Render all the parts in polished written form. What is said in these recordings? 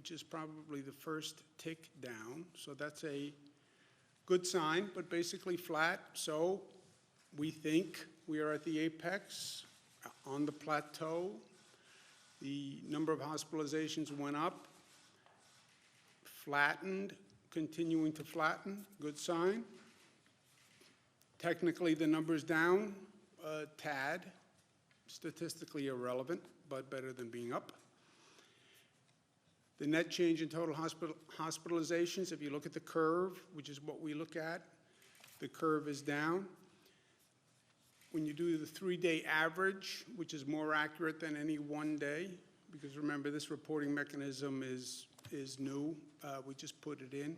which is probably the first tick down. So that's a good sign, but basically flat. So we think we are at the apex, on the plateau. The number of hospitalizations went up, flattened, continuing to flatten, good sign. Technically, the number's down a tad, statistically irrelevant, but better than being up. The net change in total hospitalizations, if you look at the curve, which is what we look at, the curve is down. When you do the 3-day average, which is more accurate than any one day, because remember, this reporting mechanism is new. We just put it in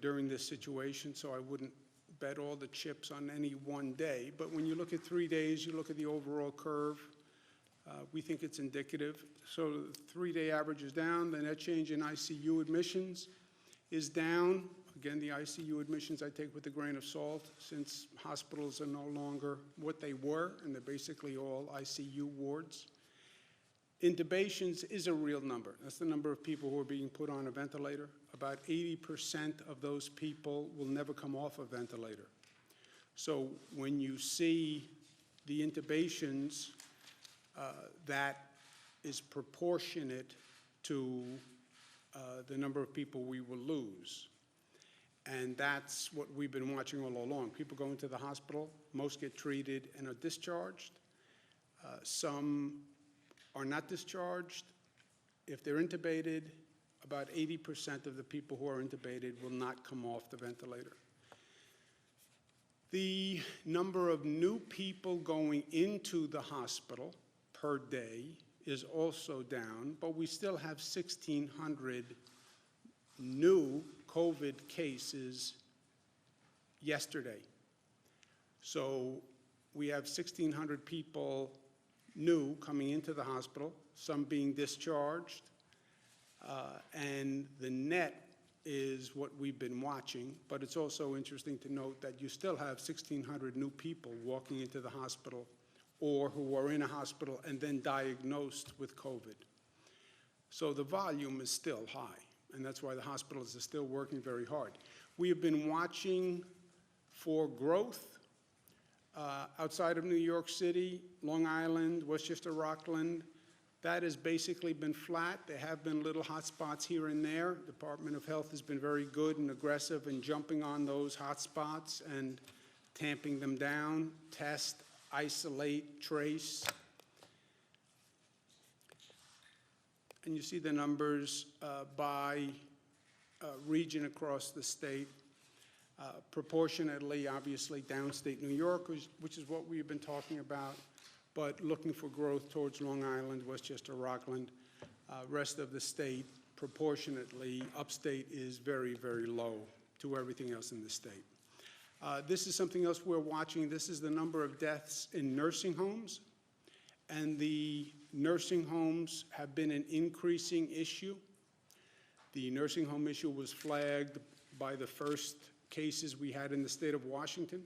during this situation, so I wouldn't bet all the chips on any one day. But when you look at 3 days, you look at the overall curve, we think it's indicative. So the 3-day average is down. The net change in ICU admissions is down. Again, the ICU admissions I take with a grain of salt, since hospitals are no longer what they were, and they're basically all ICU wards. Intubations is a real number. That's the number of people who are being put on a ventilator. About 80% of those people will never come off a ventilator. So when you see the intubations, that is proportionate to the number of people we will lose. And that's what we've been watching all along. People go into the hospital, most get treated and are discharged. Some are not discharged. If they're intubated, about 80% of the people who are intubated will not come off the ventilator. The number of new people going into the hospital per day is also down, but we still have 1,600 new COVID cases yesterday. So we have 1,600 people new coming into the hospital, some being discharged, and the net is what we've been watching, but it's also interesting to note that you still have 1,600 new people walking into the hospital or who are in a hospital and then diagnosed with COVID. So the volume is still high, and that's why the hospitals are still working very hard. We have been watching for growth outside of New York City, Long Island, Westchester, Rockland. That has basically been flat. There have been little hot spots here and there. The Department of Health has been very good and aggressive in jumping on those hot spots and tamping them down, test, isolate, trace. And you see the numbers by region across the state. Proportionately, obviously, downstate New York, which is what we've been talking about, but looking for growth towards Long Island, Westchester, Rockland. Rest of the state, proportionately, upstate is very, very low to everything else in the state. This is something else we're watching. This is the number of deaths in nursing homes. And the nursing homes have been an increasing issue. The nursing home issue was flagged by the first cases we had in the state of Washington,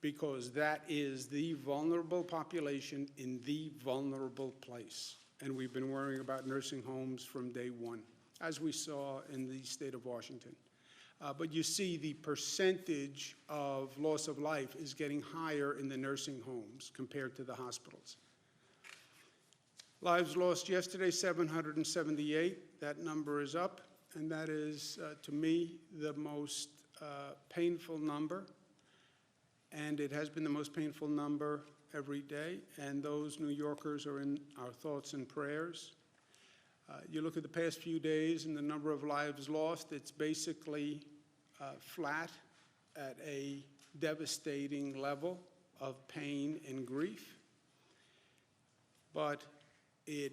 because that is the vulnerable population in the vulnerable place. And we've been worrying about nursing homes from day one, as we saw in the state of Washington. But you see the percentage of loss of life is getting higher in the nursing homes compared to the hospitals. Lives lost yesterday, 778. That number is up, and that is, to me, the most painful number. And it has been the most painful number every day, and those New Yorkers are in our thoughts and prayers. You look at the past few days and the number of lives lost, it's basically flat at a devastating level of pain and grief. But it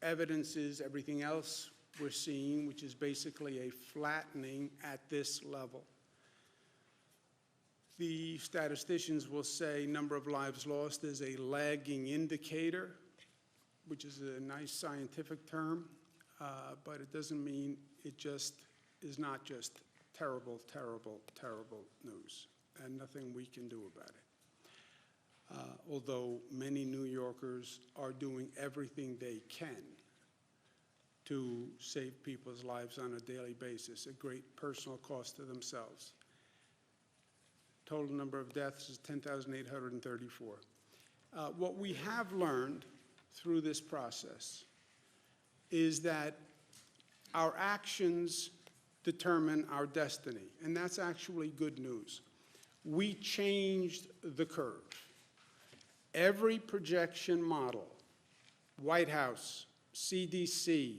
evidences everything else we're seeing, which is basically a flattening at this level. The statisticians will say number of lives lost is a lagging indicator, which is a nice scientific term, but it doesn't mean it just is not just terrible, terrible, terrible news, and nothing we can do about it. Although many New Yorkers are doing everything they can to save people's lives on a daily basis, a great personal cost to themselves. Total number of deaths is 10,834. What we have learned through this process is that our actions determine our destiny, and that's actually good news. We changed the curve. Every projection model, White House, CDC,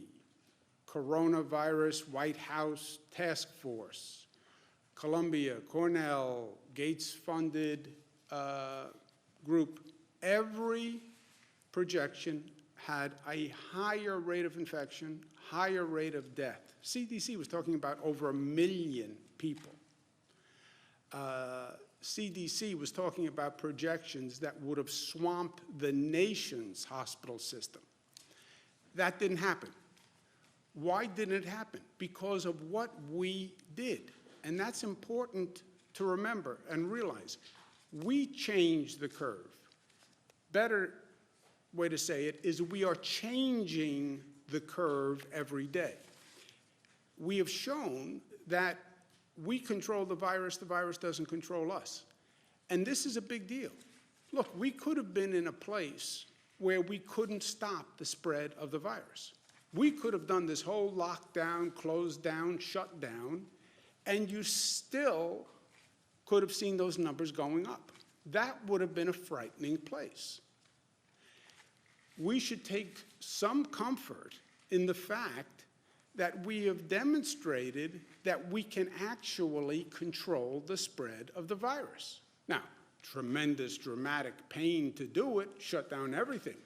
coronavirus, White House task force, Columbia, Cornell, Gates-funded group, every projection had a higher rate of infection, higher rate of death. CDC was talking about over 1 million people. CDC was talking about projections that would have swamped the nation's hospital system. That didn't happen. Why didn't it happen? Because of what we did. And that's important to remember and realize. We changed the curve. Better way to say it is we are changing the curve every day. We have shown that we control the virus doesn't control us. And this is a big deal. Look, we could have been in a place where we couldn't stop the spread of the virus. We could have done this whole lockdown, closed down, shut down, and you still could have seen those numbers going up. That would have been a frightening place. We should take some comfort in the fact that we have demonstrated that we can actually control the spread of the virus. Now, tremendous, dramatic pain to do it, shut down everything.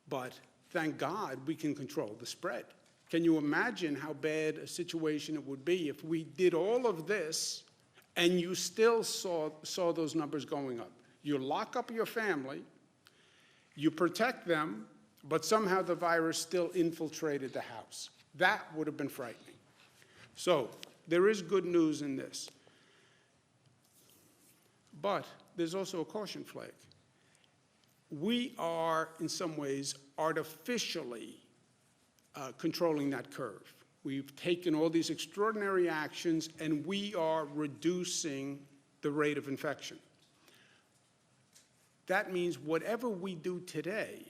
But thank God we can control the spread. Can you imagine how bad a situation it would be if we did all of this and you still saw those numbers going up? You lock up your family, you protect them, but somehow the virus still infiltrated the house. That would have been frightening. So there is good news in this. But there's also a caution flag. We are, in some ways, artificially controlling that curve. We've taken all these extraordinary actions, and we are reducing the rate of infection. That means whatever we do today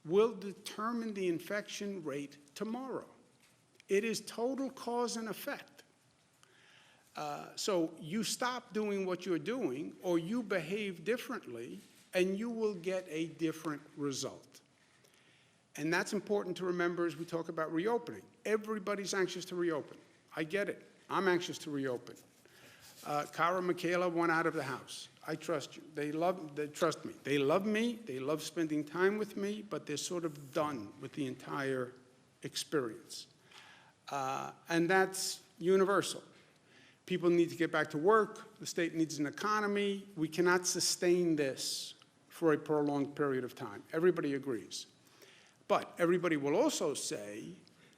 will determine the infection rate tomorrow. It is total cause and effect. So you stop doing what you're doing, or you behave differently, and you will get a different result. And that's important to remember as we talk about reopening. Everybody's anxious to reopen. I get it. I'm anxious to reopen. Cara and Michaela want out of the house. I trust you. They trust me. They love me. They love spending time with me, but they're sort of done with the entire experience. And that's universal. People need to get back to work. The state needs an economy. We cannot sustain this for a prolonged period of time. Everybody agrees. But everybody will also say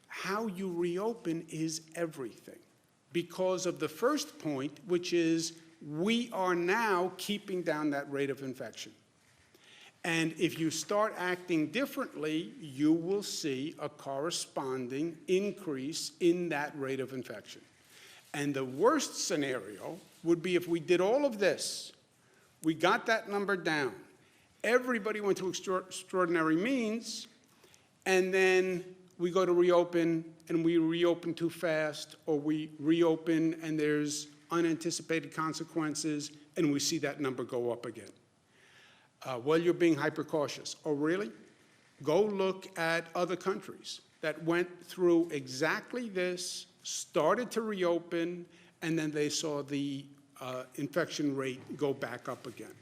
how you reopen is everything, because of the first point, which is we are now keeping down that rate of infection. And if you start acting differently, you will see a corresponding increase in that rate of infection. And the worst scenario would be if we did all of this, we got that number down, everybody went to extraordinary means, and then we go to reopen and we reopen too fast, or we reopen and there's unanticipated consequences and we see that number go up again. Well, you're being hyper cautious. Oh, really? Go look at other countries that went through exactly this, started to reopen, and then they saw the infection rate go back up again.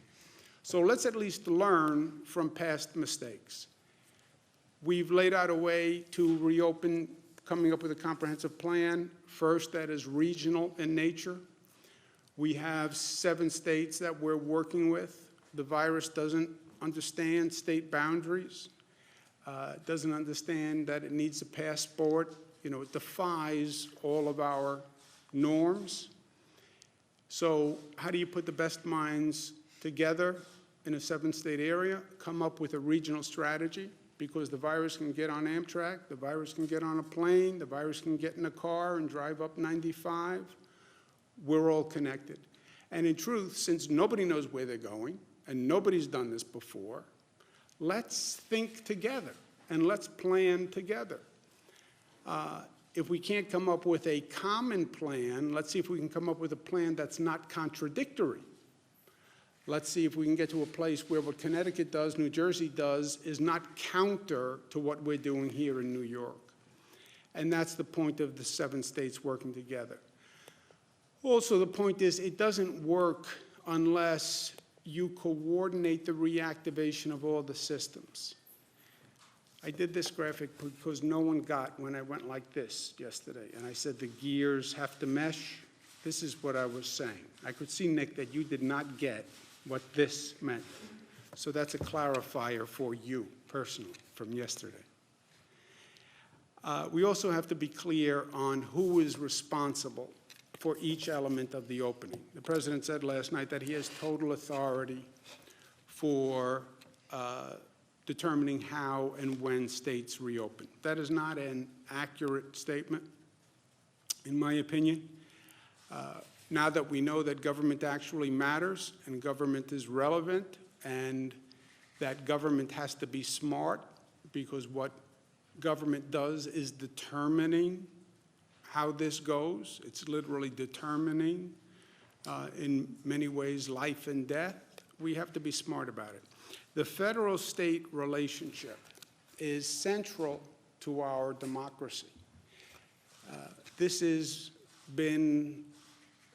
So let's at least learn from past mistakes. We've laid out a way to reopen, coming up with a comprehensive plan. First, that is regional in nature. We have 7 states that we're working with. The virus doesn't understand state boundaries, doesn't understand that it needs a passport. You know, it defies all of our norms. So how do you put the best minds together in a 7-state area, come up with a regional strategy? because the virus can get on Amtrak, the virus can get on a plane, the virus can get in a car and drive up 95. We're all connected. And in truth, since nobody knows where they're going, and nobody's done this before, let's think together, and let's plan together. If we can't come up with a common plan, let's see if we can come up with a plan that's not contradictory. Let's see if we can get to a place where what Connecticut does, New Jersey does, is not counter to what we're doing here in New York. And that's the point of the 7 states working together. Also, the point is it doesn't work unless you coordinate the reactivation of all the systems. I did this graphic because no one got when I went like this yesterday, and I said the gears have to mesh. This is what I was saying. I could see, Nick, that you did not get what this meant. So that's a clarifier for you personally from yesterday. We also have to be clear on who is responsible for each element of the opening. The president said last night that he has total authority for determining how and when states reopen. That is not an accurate statement, in my opinion. Now that we know that government actually matters and government is relevant and that government has to be smart, because what government does is determining how this goes. It's literally determining, in many ways, life and death. We have to be smart about it. The federal-state relationship is central to our democracy. This has been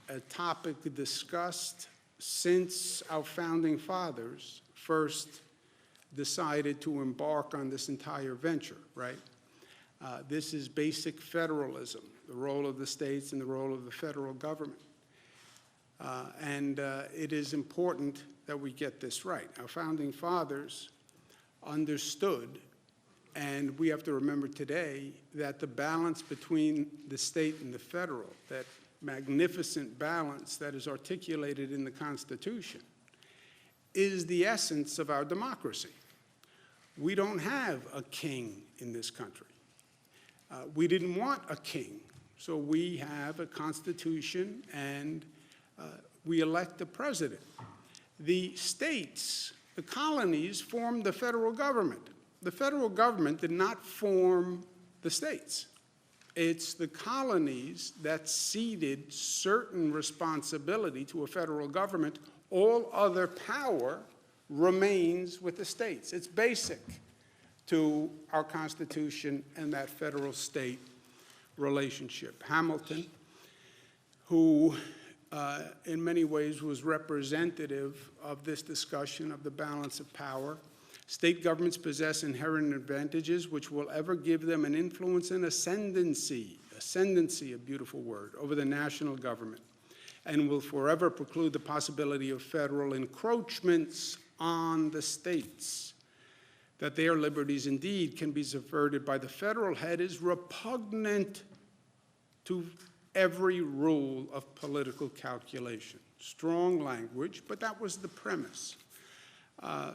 a topic discussed since our founding fathers first decided to embark on this entire venture, right? This is basic federalism, the role of the states and the role of the federal government. It is important that we get this right. Our founding fathers understood, and we have to remember today, that the balance between the state and the federal, that magnificent balance that is articulated in the Constitution, is the essence of our democracy. We don't have a king in this country. We didn't want a king, so we have a constitution and we elect a president. The states, the colonies, formed the federal government. The federal government did not form the states. It's the colonies that ceded certain responsibility to a federal government. All other power remains with the states. It's basic to our Constitution and that federal-state relationship. Hamilton, who in many ways was representative of this discussion of the balance of power. State governments possess inherent advantages which will ever give them an influence and ascendancy, a beautiful word, over the national government, and will forever preclude the possibility of federal encroachments on the states. That their liberties indeed can be subverted by the federal head is repugnant to every rule of political calculation. Strong language, but that was the premise.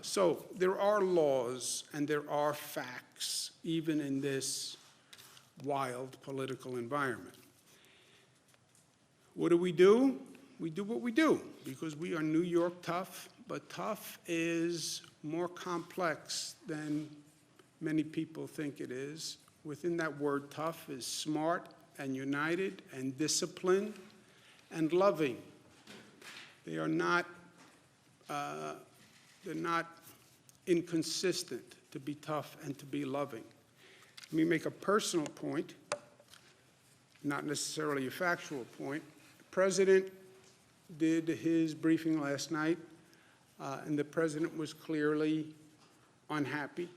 So there are laws and there are facts, even in this wild political environment. What do? We do what we do, because we are New York tough, but tough is more complex than many people think it is. Within that word tough is smart and united and disciplined and loving. They are not, they're not inconsistent to be tough and to be loving. Let me make a personal point, not necessarily a factual point. The president did his briefing last night, and the president was clearly unhappy.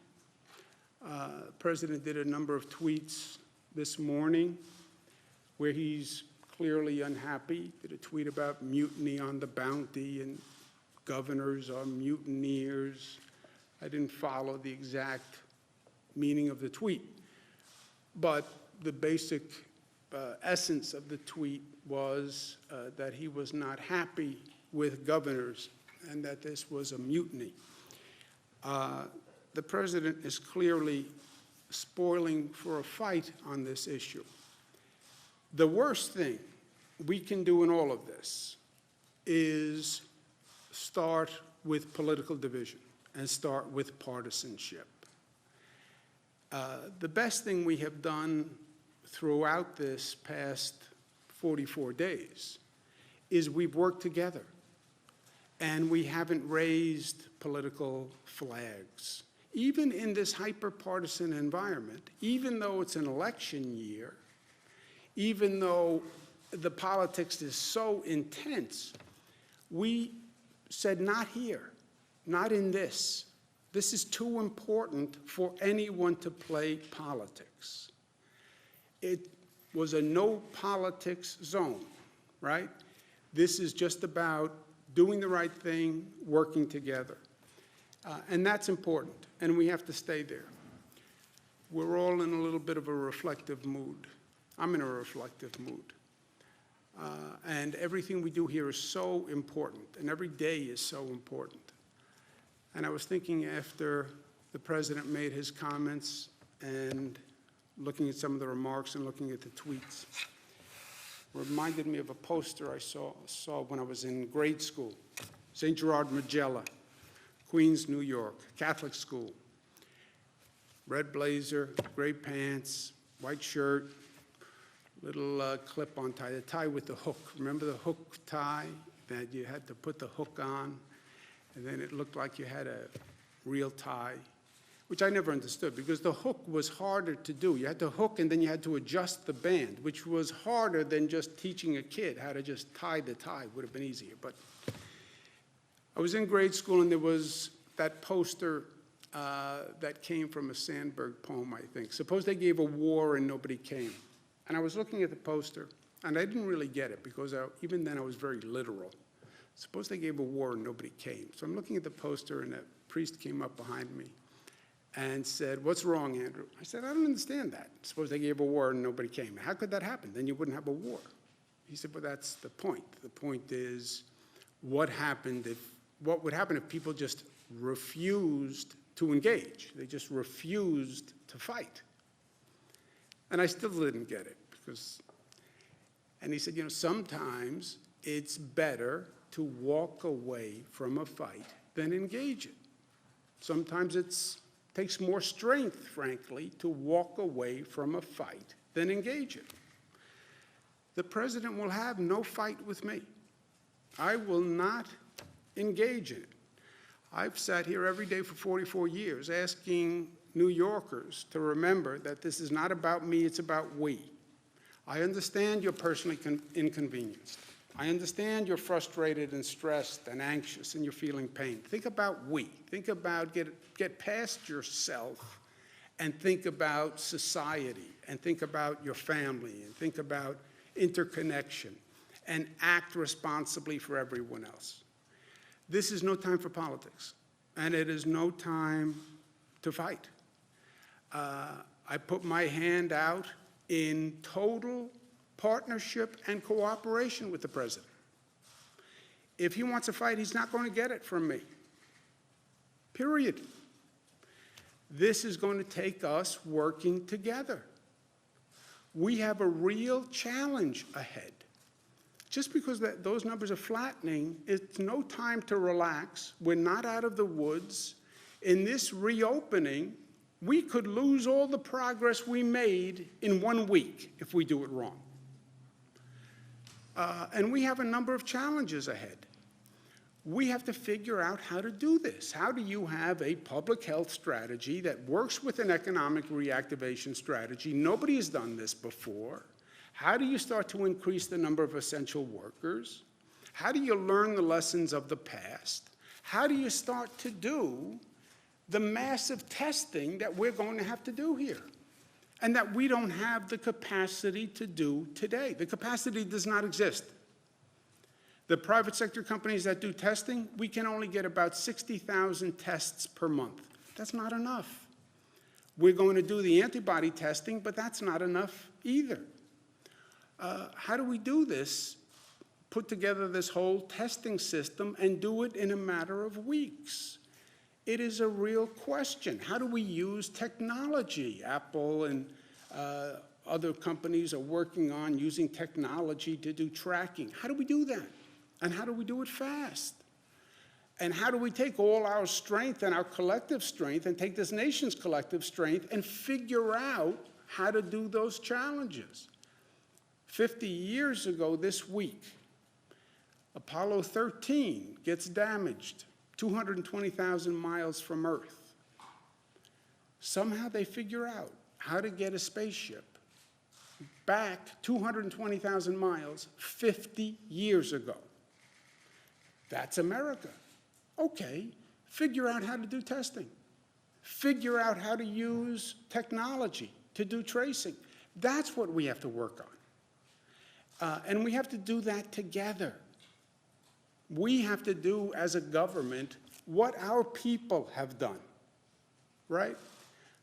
The president did a number of tweets this morning where he's clearly unhappy. Did a tweet about mutiny on the Bounty and governors are mutineers. I didn't follow the exact meaning of the tweet, but the basic essence of the tweet was that he was not happy with governors and that this was a mutiny. the president is clearly spoiling for a fight on this issue. The worst thing we can do in all of this is start with political division and start with partisanship. The best thing we have done throughout this past 44 days is we've worked together, and we haven't raised political flags. Even in this hyper-partisan environment, even though it's an election year, even though the politics is so intense, we said, not here, not in this. This is too important for anyone to play politics. It was a no politics zone, right? This is just about doing the right thing, working together. And that's important, and we have to stay there. We're all in a little bit of a reflective mood. I'm in a reflective mood. And everything we do here is so important, and every day is so important. And I was thinking after the president made his comments and looking at some of the remarks and looking at the tweets, reminded me of a poster I saw when I was in grade school. St. Gerard Magella, Queens, New York, Catholic school. Red blazer, gray pants, white shirt, little clip-on tie, the tie with the hook. Remember the hook tie that you had to put the hook on, and then it looked like you had a real tie, which I never understood because the hook was harder to do. You had to hook and then you had to adjust the band, which was harder than just teaching a kid how to just tie the tie. Would have been easier. But I was in grade school and there was that poster that came from a Sandburg poem, I think. Suppose they gave a war and nobody came. And I was looking at the poster, and I didn't really get it because even then I was very literal. Suppose they gave a war and nobody came. So I'm looking at the poster, and a priest came up behind me and said, "What's wrong, Andrew?" I said, "I don't understand that. Suppose they gave a war and nobody came. How could that happen? Then you wouldn't have a war." He said, "Well, that's the point. The point is what would happen if people just refused to engage? They just refused to fight." And I still didn't get it and he said, sometimes it's better to walk away from a fight than engage it. Sometimes it takes more strength, frankly, to walk away from a fight than engage it. The president will have no fight with me. I will not engage in it. I've sat here every day for 44 years asking New Yorkers to remember that this is not about me, it's about we. I understand you're personally inconvenienced. I understand you're frustrated and stressed and anxious and you're feeling pain. Think about we. Think about get past yourself and think about society and think about your family and think about interconnection and act responsibly for everyone else. This is no time for politics, and it is no time to fight. I put my hand out in total partnership and cooperation with the president. If he wants a fight, he's not going to get it from me. Period. This is going to take us working together. We have a real challenge ahead. Just because those numbers are flattening, it's no time to relax. We're not out of the woods. In this reopening, we could lose all the progress we made in 1 week if we do it wrong. And we have a number of challenges ahead. We have to figure out how to do this. How do you have a public health strategy that works with an economic reactivation strategy? Nobody has done this before. How do you start to increase the number of essential workers? How do you learn the lessons of the past? How do you start to do the massive testing that we're going to have to do here and that we don't have the capacity to do today? The capacity does not exist. The private sector companies that do testing, we can only get about 60,000 tests per month. That's not enough. We're going to do the antibody testing, but that's not enough either. How do we do this? Put together this whole testing system and do it in a matter of weeks. It is a real question. How do we use technology? Apple and other companies are working on using technology to do tracking. How do we do that? And how do we do it fast? And how do we take all our strength and our collective strength and take this nation's collective strength and figure out how to do those challenges? 50 years ago this week, Apollo 13 gets damaged 220,000 miles from Earth. Somehow they figure out how to get a spaceship back 220,000 miles 50 years ago. That's America. Okay, figure out how to do testing. Figure out how to use technology to do tracing. That's what we have to work on. And we have to do that together. We have to do, as a government, what our people have done, right?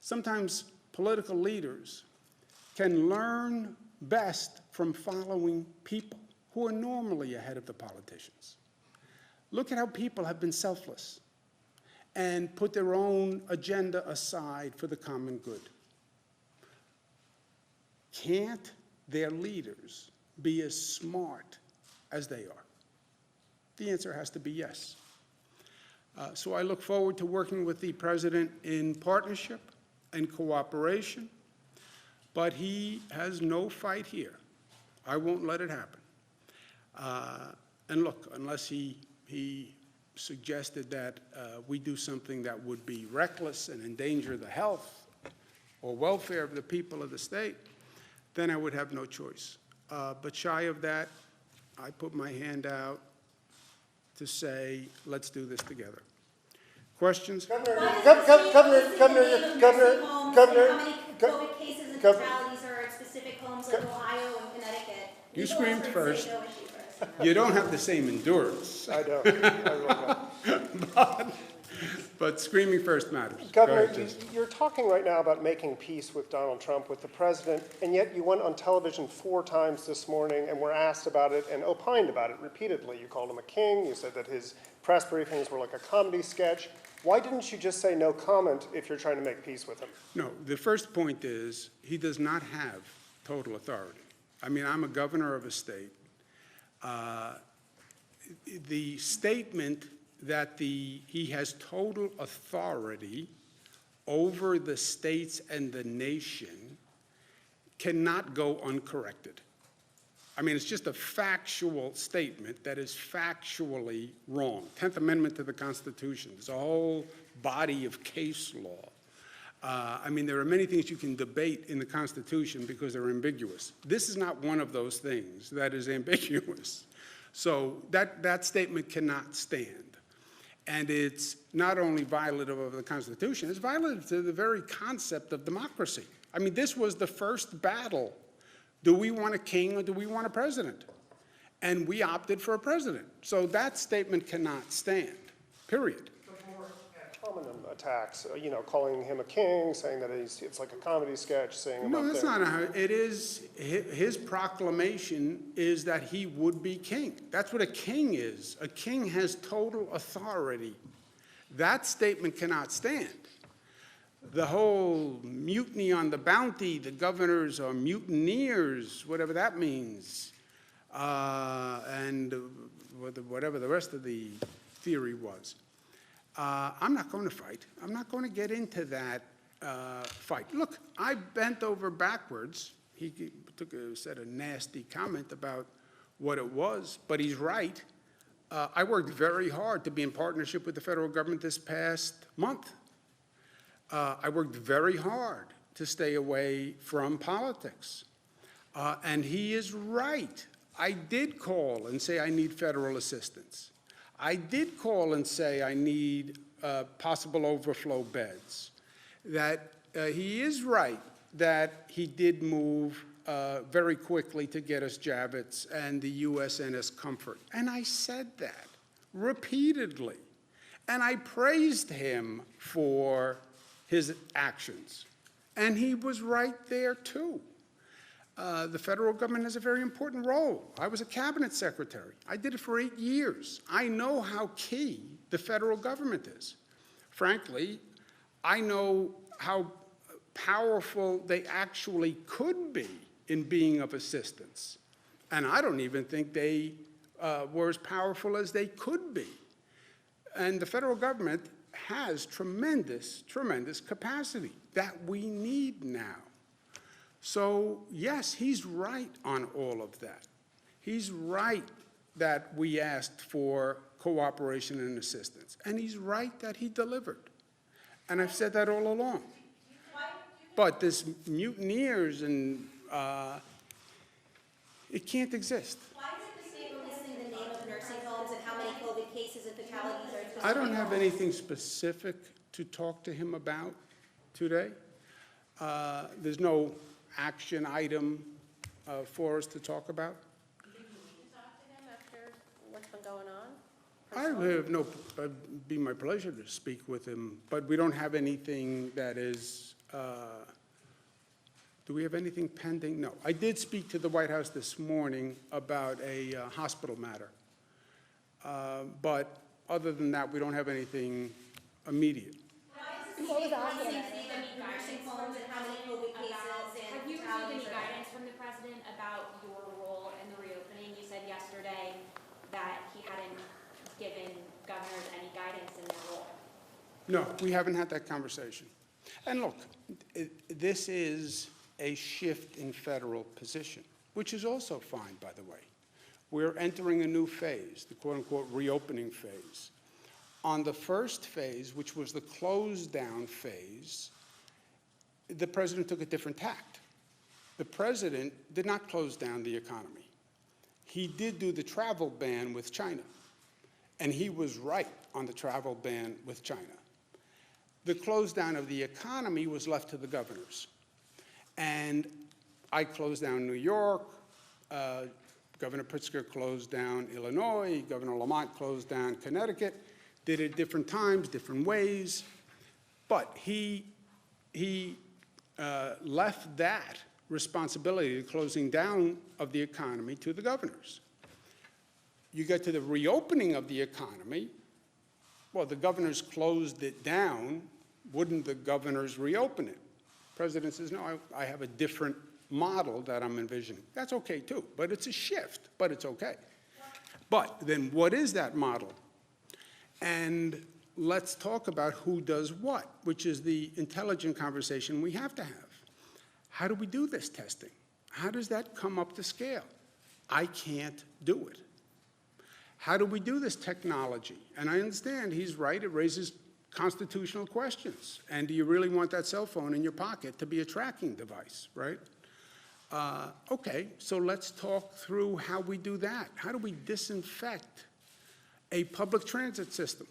Sometimes political leaders can learn best from following people who are normally ahead of the politicians. Look at how people have been selfless and put their own agenda aside for the common good. Can't their leaders be as smart as they are? The answer has to be yes. So I look forward to working with the president in partnership and cooperation, but he has no fight here. I won't let it happen. And look, unless he suggested that we do something that would be reckless and endanger the health or welfare of the people of the state, then I would have no choice. But shy of that, I put my hand out to say, let's do this together. Questions? Governor, how many COVID cases and fatalities are at specific homes like Ohio and Connecticut? You screamed first. No issue first. You don't have the same endurance. I don't. I really don't. But screaming first matters. Governor, you're talking right now about making peace with Donald Trump, with the president, and yet you went on television 4 times this morning and were asked about it and opined about it repeatedly. You called him a king. You said that his press briefings were like a comedy sketch. Why didn't you just say no comment if you're trying to make peace with him? No, the first point is he does not have total authority. I mean, I'm a governor of a state. The statement that he has total authority over the states and the nation cannot go uncorrected. I mean, it's just a factual statement that is factually wrong. 10th Amendment to the Constitution. There's a whole body of case law. I mean, there are many things you can debate in the Constitution because they're ambiguous. This is not one of those things that is ambiguous. So that statement cannot stand. And it's not only violative of the Constitution, it's violative to the very concept of democracy. I mean, this was the first battle. Do we want a king or do we want a president? And we opted for a president. So that statement cannot stand, period. Common attacks, calling him a king, saying that it's like a comedy sketch, saying about No, that's not how it is. His proclamation is that he would be king. That's what a king is. A king has total authority. That statement cannot stand. The whole mutiny on the bounty, the governors are mutineers, whatever that means, and whatever the rest of the theory was. I'm not going to fight. I'm not going to get into that fight. Look, I bent over backwards. He said a nasty comment about what it was, but he's right. I worked very hard to be in partnership with the federal government this past month. I worked very hard to stay away from politics. And he is right. I did call and say I need federal assistance. I did call and say I need possible overflow beds. That he is right that he did move very quickly to get us Javits and the USNS Comfort. And I said that repeatedly. And I praised him for his actions. And he was right there too. The federal government has a very important role. I was a cabinet secretary. I did it for 8 years. I know how key the federal government is. frankly, I know how powerful they actually could be in being of assistance. And I don't even think they were as powerful as they could be. And the federal government has tremendous, tremendous capacity that we need now. So yes, he's right on all of that. He's right that we asked for cooperation and assistance. And he's right that he delivered. And I've said that all along. But this mutineers and it can't exist. Why is the state listing the name of nursing homes and how many COVID cases and fatalities are in I don't have anything specific to talk to him about today. There's no action item for us to talk about. Do you need to talk to him after what's been going on? I have no, it'd be my pleasure to speak with him, but we don't have anything that is, do we have anything pending? No. I did speak to the White House this morning about a hospital matter. But other than that, we don't have anything immediate. What was the hospital? Nursing homes and how many COVID cases and Have you received fatalities any are there? guidance from the president about your role in the reopening? You said yesterday that he hadn't given governors any guidance in their role. No, we haven't had that conversation. And look, this is a shift in federal position, which is also fine, by the way. We're entering a new phase, the quote-unquote reopening phase. On the first phase, which was the close-down phase, the president took a different tact. The president did not close down the economy. He did do the travel ban with China, and he was right on the travel ban with China. The close down of the economy was left to the governors. And I closed down New York, Governor Pritzker closed down Illinois, Governor Lamont closed down Connecticut, did it different times, different ways, but he left that responsibility, the closing down of the economy, to the governors. You get to the reopening of the economy, well, the governors closed it down, wouldn't the governors reopen it? The president says, no, I have a different model that I'm envisioning. That's okay too, but it's a shift, but it's okay. But then what is that model? And let's talk about who does what, which is the intelligent conversation we have to have. How do we do this testing? How does that come up to scale? I can't do it. How do we do this technology? And I understand he's right, it raises constitutional questions. And do you really want that cell phone in your pocket to be a tracking device, right? Okay, so let's talk through how we do that. How do we disinfect a public transit system?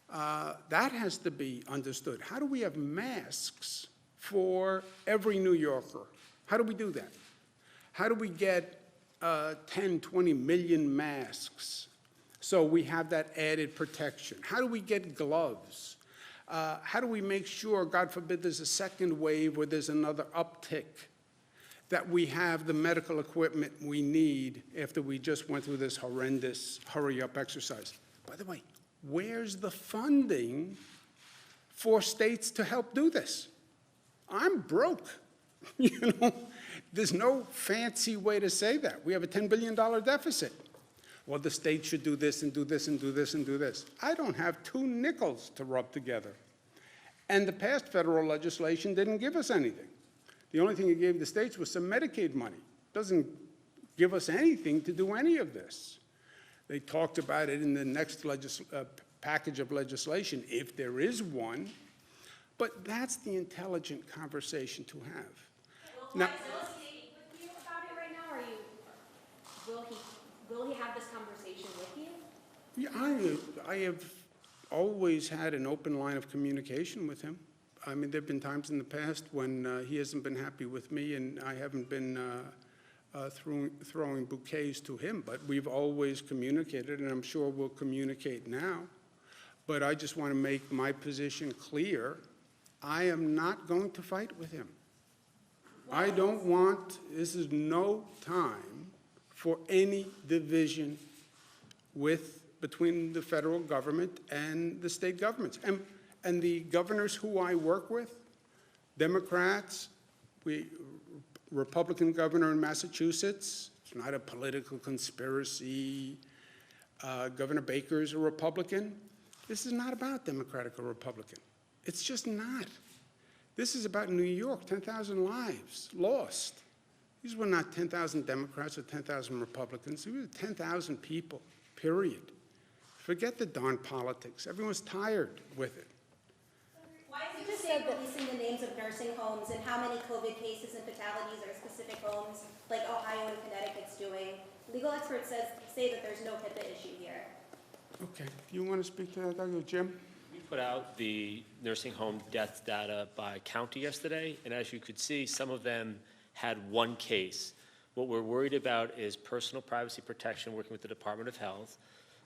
That has to be understood. How do we have masks for every New Yorker? How do we do that? How do we get 10, 20 million masks so we have that added protection? How do we get gloves? How do we make sure, God forbid, there's a second wave or there's another uptick, that we have the medical equipment we need after we just went through this horrendous hurry-up exercise? By the way, where's the funding for states to help do this? I'm broke. You know, there's no fancy way to say that. We have a $10 billion deficit. Well, the state should do this and do this and do this and do this. I don't have 2 nickels to rub together. And the past federal legislation didn't give us anything. The only thing it gave the states was some Medicaid money. It doesn't give us anything to do any of this. They talked about it in the next package of legislation, if there is one. But that's the intelligent conversation to have. Now, Will he speak with you about it right now, or will he have this conversation with you? yeah, I have always had an open line of communication with him. I mean, there have been times in the past when he hasn't been happy with me and I haven't been throwing bouquets to him, but we've always communicated, and I'm sure we'll communicate now. But I just want to make my position clear. I am not going to fight with him. I don't want, this is no time for any division between the federal government and the state governments. and the governors who I work with, Democrats, Republican governor in Massachusetts, it's not a political conspiracy. Governor Baker is a Republican. This is not about Democratic or Republican. It's just not. This is about New York, 10,000 lives lost. These were not 10,000 Democrats or 10,000 Republicans. These were 10,000 people, period. Forget the darn politics. Everyone's tired with it. Why is the state releasing the names of nursing homes and how many COVID cases and fatalities are specific homes, like Ohio and Connecticut's doing? Legal experts say that there's no HIPAA issue here. Okay, you want to speak to that, Dr. Jim? We put out the nursing home death data by county yesterday, and as you could see, some of them had one case. What we're worried about is personal privacy protection, working with the Department of Health.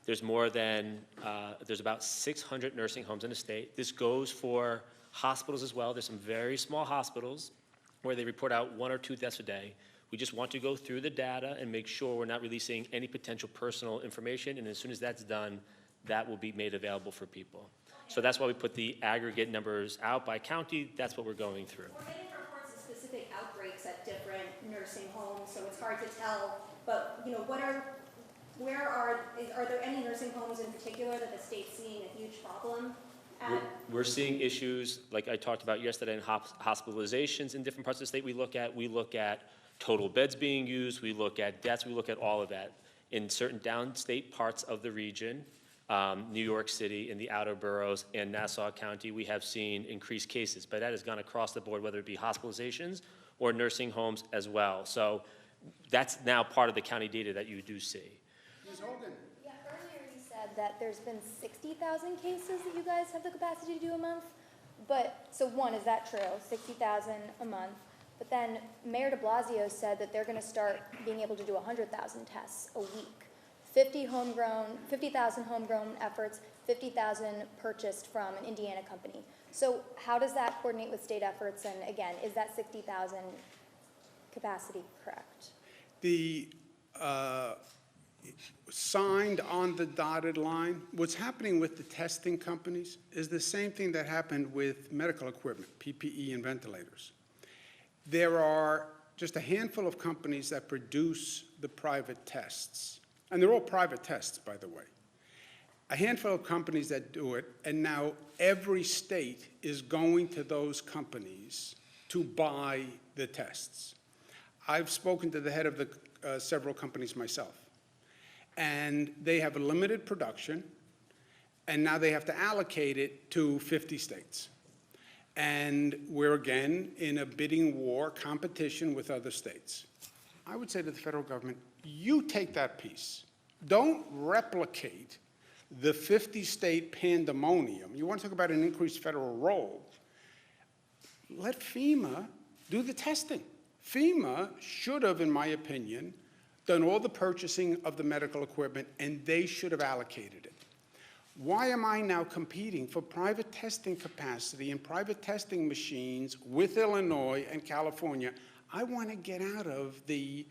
There's there's about 600 nursing homes in the state. This goes for hospitals as well. There's some very small hospitals where they report out 1 or 2 deaths a day. We just want to go through the data and make sure we're not releasing any potential personal information, and as soon as that's done, that will be made available for people. So that's why we put the aggregate numbers out by county. That's what we're going through. We're getting reports of specific outbreaks at different nursing homes, so it's hard to tell. But, you know, are there any nursing homes in particular that the state's seeing a huge problem at? We're seeing issues, like I talked about yesterday, in hospitalizations in different parts of the state we look at total beds being used, we look at deaths, we look at all of that. In certain downstate parts of the region, New York City, in the outer boroughs, and Nassau County, we have seen increased cases, but that has gone across the board, whether it be hospitalizations or nursing homes as well. So that's now part of the county data that you do see. Ms. Hogan. Yeah, earlier you said that there's been 60,000 cases that you guys have the capacity to do a month. But, so one, is that true? 60,000 a month. But then Mayor de Blasio said that they're going to start being able to do 100,000 tests a week. 50,000 homegrown efforts, 50,000 purchased from an Indiana company. So how does that coordinate with state efforts? And again, is that 60,000 capacity correct? The signed on the dotted line, what's happening with the testing companies is the same thing that happened with medical equipment, PPE and ventilators. There are just a handful of companies that produce the private tests, and they're all private tests, by the way. A handful of companies that do it, and now every state is going to those companies to buy the tests. I've spoken to the head of the several companies myself, and they have a limited production, and now they have to allocate it to 50 states. And we're again in a bidding war competition with other states. I would say to the federal government, you take that piece. Don't replicate the 50-state pandemonium. You want to talk about an increased federal role? Let FEMA do the testing. FEMA should have, in my opinion, done all the purchasing of the medical equipment, and they should have allocated it. Why am I now competing for private testing capacity and private testing machines with Illinois and California? I want to get out of the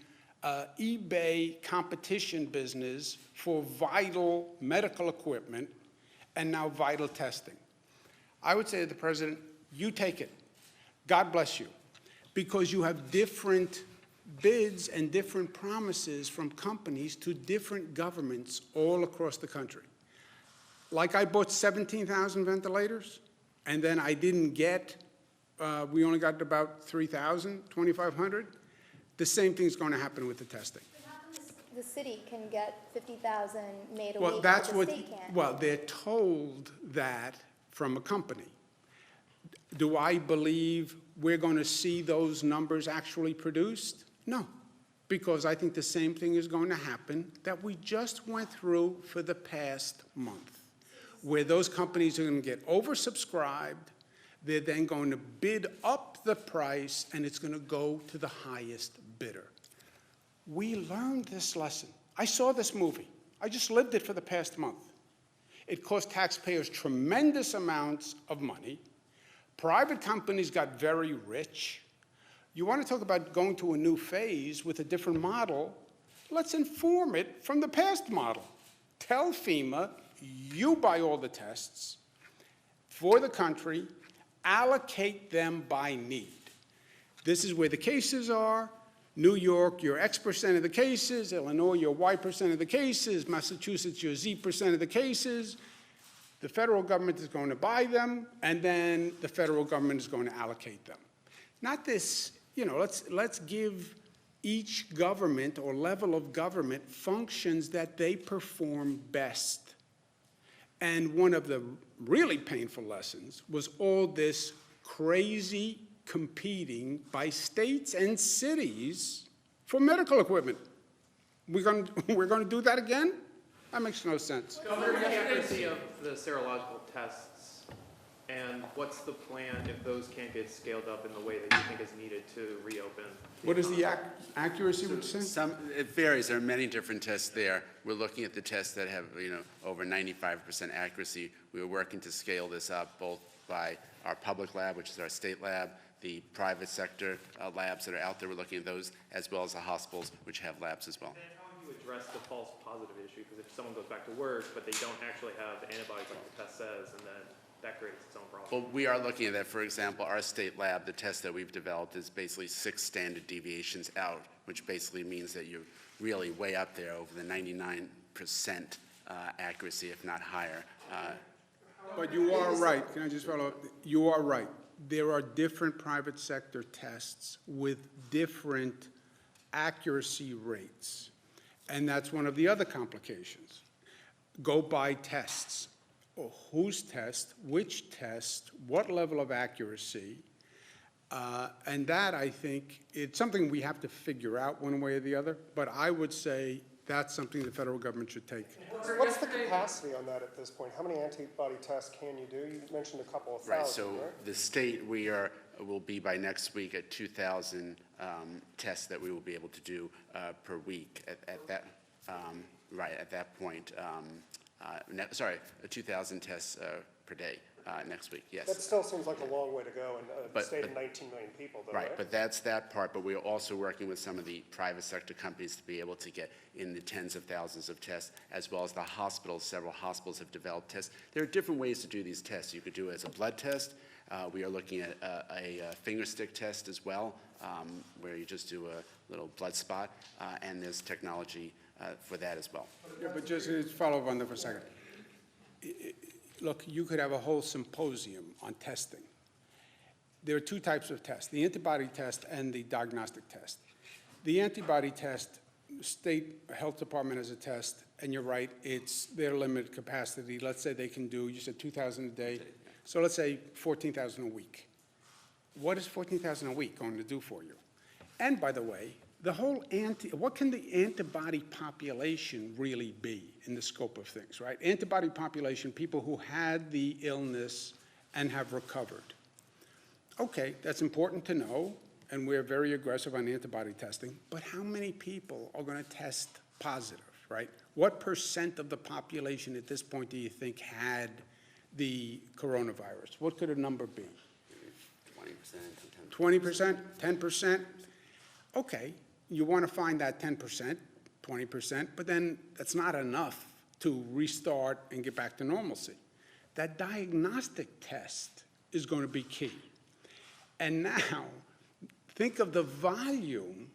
eBay competition business for vital medical equipment and now vital testing. I would say to the president, you take it. God bless you. Because you have different bids and different promises from companies to different governments all across the country. Like I bought 17,000 ventilators, and then I didn't get, we only got about 3,000, 2,500. The same thing's going to happen with the testing. How come the city can get 50,000 made a Well, week, that's but the what, state can't? well, they're told that from a company. Do I believe we're going to see those numbers actually produced? No, because I think the same thing is going to happen that we just went through for the past month, where those companies are going to get oversubscribed, they're then going to bid up the price, and it's going to go to the highest bidder. We learned this lesson. I saw this movie. I just lived it for the past month. It cost taxpayers tremendous amounts of money. Private companies got very rich. You want to talk about going to a new phase with a different model? Let's inform it from the past model. Tell FEMA, you buy all the tests. for the country, allocate them by need. This is where the cases are. New York, you're X% of the cases. Illinois, you're Y% of the cases. Massachusetts, you're Z% of the cases. The federal government is going to buy them, and then the federal government is going to allocate them. Not this, let's give each government or level of government functions that they perform best. And one of the really painful lessons was all this crazy competing by states and cities for medical equipment. We're going to do that again? That makes no sense. Governor, the accuracy of the serological tests, and what's the plan if those can't get scaled up in the way that you think is needed to reopen? What is the accuracy, would you say? It varies. There are many different tests there. We're looking at the tests that have, over 95% accuracy. We are working to scale this up both by our public lab, which is our state lab, the private sector labs that are out there. We're looking at those, as well as the hospitals, which have labs as well. And how would you address the false positive issue? Because if someone goes back to work, but they don't actually have the antibodies like the test says, and then that creates its own problem. Well, we are looking at that. For example, our state lab, the test that we've developed is basically 6 standard deviations out, which basically means that you're really way up there over the 99% accuracy, if not higher. But you are right. Can I just follow up? You are right. There are different private sector tests with different accuracy rates. And that's one of the other complications. Go by tests. Whose test, which test, what level of accuracy, and that, I think, it's something we have to figure out one way or the other, but I would say that's something the federal government should take. What's the capacity on that at this point? How many antibody tests can you do? You mentioned a couple of thousand, Right, so the state, will be by next week at 2,000 tests that we will be able to do per week at that point. 2,000 tests per day next week, yes. That still seems like a long way to go in a state of but- 19 million people, though, right? Right, but that's that part, but we're also working with some of the private sector companies to be able to get in the tens of thousands of tests, as well as the hospitals. Several hospitals have developed tests. There are different ways to do these tests. You could do it as a blood test. We are looking at a finger stick test as well, where you just do a little blood spot, and there's technology for that as well. Yeah, but just to follow up on that for a second. Look, you could have a whole symposium on testing. There are two types of tests, the antibody test and the diagnostic test. The antibody test, state health department has a test, and you're right, it's their limited capacity. Let's say they can do, you said 2,000 a day, so let's say 14,000 a week. What is 14,000 a week going to do for you? And by the way, what can the antibody population really be in the scope of things, right? Antibody population, people who had the illness and have recovered. Okay, that's important to know, and we're very aggressive on antibody testing, but how many people are going to test positive, right? What % of the population at this point do you think had the coronavirus? What could a number be? 20%, 20%, 10%? Okay, you want to find that 10%, 20%, but then that's not enough to restart and get back to normalcy. That diagnostic test is going to be key. And now, think of the volume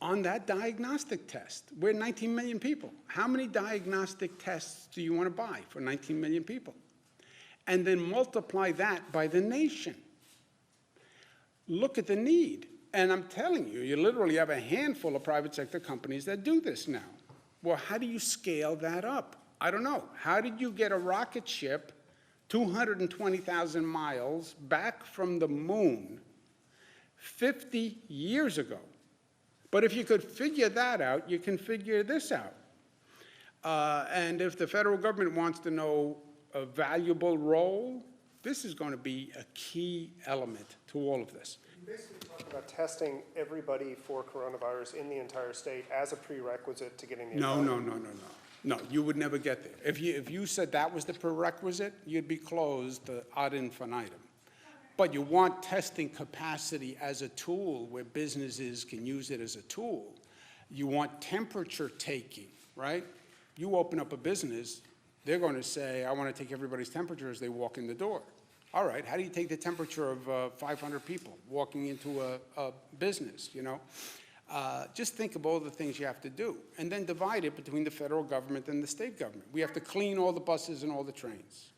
on that diagnostic test. We're 19 million people. How many diagnostic tests do you want to buy for 19 million people? And then multiply that by the nation. Look at the need. And I'm telling you, you literally have a handful of private sector companies that do this now. Well, how do you scale that up? I don't know. How did you get a rocket ship 220,000 miles back from the moon 50 years ago? But if you could figure that out, you can figure this out. And if the federal government wants to know a valuable role, this is going to be a key element to all of this. Basically talking about testing everybody for coronavirus in the entire state as a prerequisite to getting the No, you would never get there. If you said that was the prerequisite, you'd be closed ad infinitum. But you want testing capacity as a tool where businesses can use it as a tool. You want temperature taking, right? You open up a business, they're going to say, I want to take everybody's temperature as they walk in the door. All right, how do you take the temperature of 500 people walking into a business, you know? Just think of all the things you have to do, and then divide it between the federal government and the state government. We have to clean all the buses and all the trains.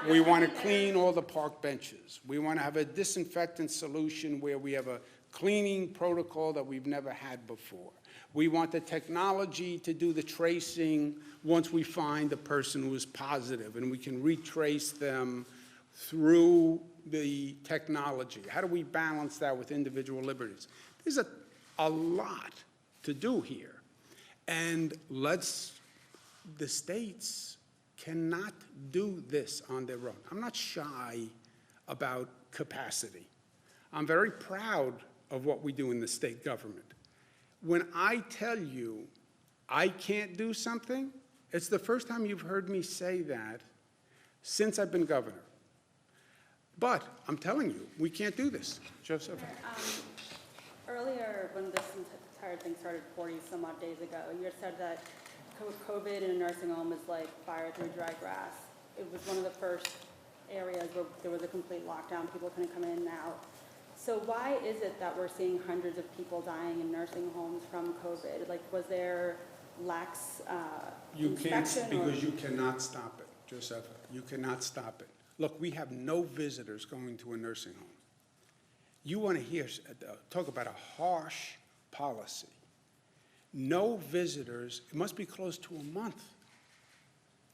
We want to clean all the park benches. We want to have a disinfectant solution where we have a cleaning protocol that we've never had before. We want the technology to do the tracing once we find the person who is positive, and we can retrace them through the technology. How do we balance that with individual liberties? There's a lot to do here. And the states cannot do this on their own. I'm not shy about capacity. I'm very proud of what we do in the state government. When I tell you I can't do something, it's the first time you've heard me say that since I've been governor. But I'm telling you, we can't do this. Joseph? Earlier, when this entire thing started 40-some-odd days ago, you had said that COVID in a nursing home is like fire through dry grass. It was one of the first areas where there was a complete lockdown. People couldn't come in and out. So why is it that we're seeing hundreds of people dying in nursing homes from COVID? Like, was there lax inspection? Because you cannot stop it, Joseph. You cannot stop it. Look, we have no visitors going to a nursing home. You want to talk about a harsh policy. No visitors, it must be close to a month.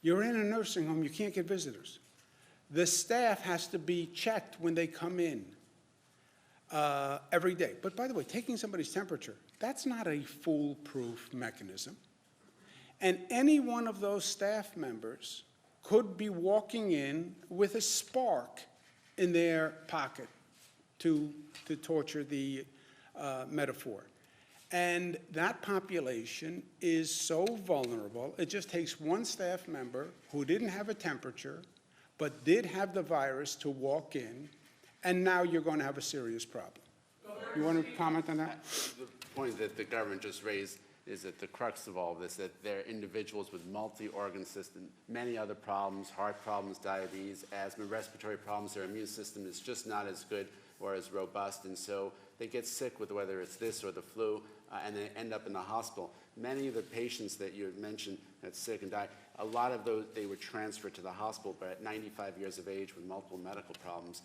You're in a nursing home, you can't get visitors. The staff has to be checked when they come in every day. But by the way, taking somebody's temperature, that's not a foolproof mechanism. And any one of those staff members could be walking in with a spark in their pocket, to torture the metaphor. And that population is so vulnerable, it just takes one staff member who didn't have a temperature, but did have the virus to walk in, and now you're going to have a serious problem. You want to comment on that? The point that the government just raised is that the crux of all this, that they're individuals with multi-organ system, many other problems, heart problems, diabetes, asthma, respiratory problems. Their immune system is just not as good or as robust, and so they get sick with whether it's this or the flu, and they end up in the hospital. Many of the patients that you had mentioned that's sick and die, a lot of those, they were transferred to the hospital, but at 95 years of age with multiple medical problems,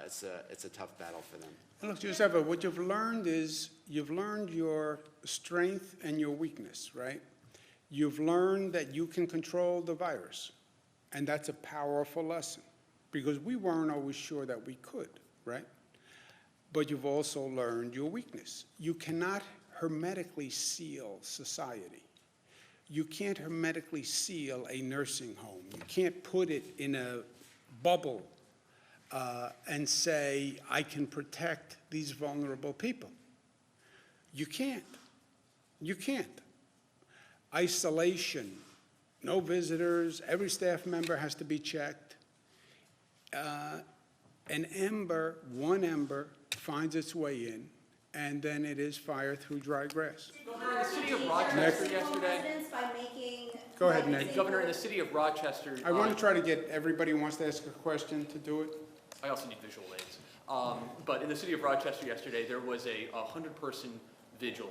it's a tough battle for them. And look, Giuseppe, what you've learned is you've learned your strength and your weakness, right? You've learned that you can control the virus, and that's a powerful lesson, because we weren't always sure that we could, right? But you've also learned your weakness. You cannot hermetically seal society. You can't hermetically seal a nursing home. You can't put it in a bubble and say, I can protect these vulnerable people. You can't. You can't. Isolation, no visitors, every staff member has to be checked. An ember, one ember, finds its way in, and then it is fire through dry grass. Governor, in the city of Rochester yesterday. Go ahead, Nick. Governor, in the city of Rochester. I want to try to get everybody who wants to ask a question to do it. I also need visual aids. But in the city of Rochester yesterday, there was a 100-person vigil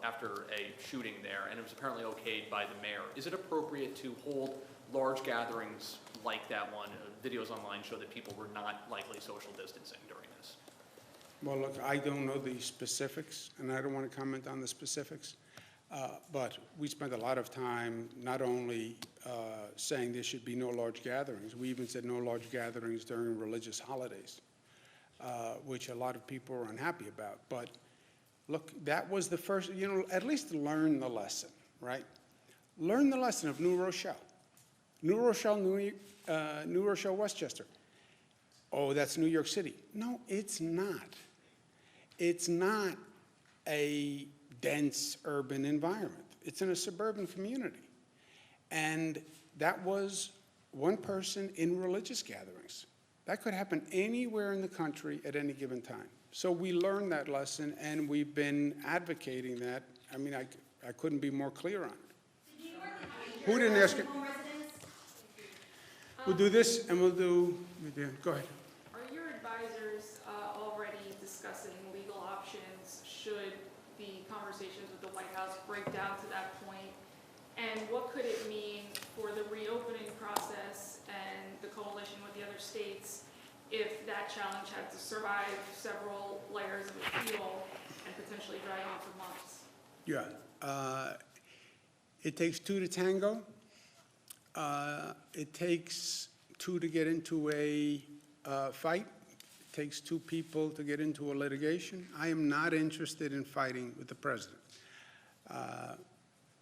after a shooting there, and it was apparently okayed by the mayor. Is it appropriate to hold large gatherings like that one? Videos online show that people were not likely social distancing during this. Well, look, I don't know the specifics, and I don't want to comment on the specifics, but we spent a lot of time not only saying there should be no large gatherings, we even said no large gatherings during religious holidays, which a lot of people are unhappy about. But look, that was the first, at least learn the lesson, right? Learn the lesson of New Rochelle. New Rochelle, Westchester. Oh, that's New York City. No, it's not. It's not a dense urban environment. It's in a suburban community. And that was one person in religious gatherings. That could happen anywhere in the country at any given time. So we learned that lesson, and we've been advocating that. I mean, I couldn't be more clear on it. Who didn't ask it? We'll do this, and we'll do, go ahead. Are your advisors already discussing legal options should the conversations with the White House break down to that point? And what could it mean for the reopening process and the coalition with the other states if that challenge had to survive several layers of appeal and potentially drag on for months? Yeah. It takes two to tango. It takes two to get into a fight. It takes two people to get into a litigation. I am not interested in fighting with the president.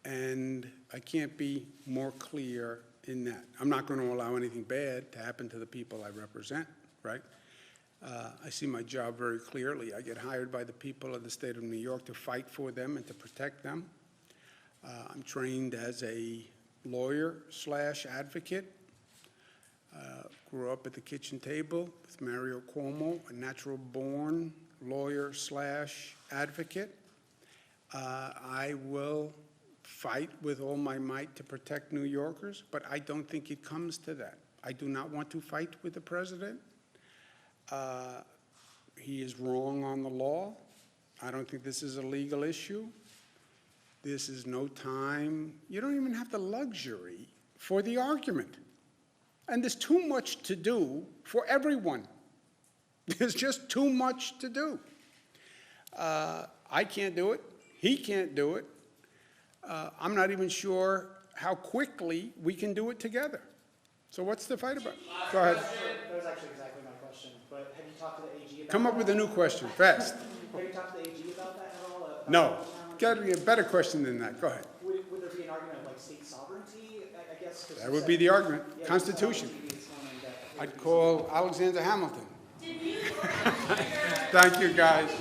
And I can't be more clear in that. I'm not going to allow anything bad to happen to the people I represent, right? I see my job very clearly. I get hired by the people of the state of New York to fight for them and to protect them. I'm trained as a lawyer/advocate. Grew up at the kitchen table with Mario Cuomo, a natural-born lawyer/advocate. I will fight with all my might to protect New Yorkers, but I don't think it comes to that. I do not want to fight with the president. He is wrong on the law. I don't think this is a legal issue. This is no time. You don't even have the luxury for the argument. And there's too much to do for everyone. There's just too much to do. I can't do it. He can't do it. I'm not even sure how quickly we can do it together. So what's the fight about? Go ahead. That was actually exactly my question, but have you talked to the AG about Come up with a new question, fast. Have you talked to the AG about that at all? No. Got to be a better question than that. Go ahead. Would there be an argument of like state sovereignty, I guess? 'cause That you would said- be the argument. Yeah, Constitution. you said on TV this morning that there I'd would be call Alexander Hamilton. Thank you, guys.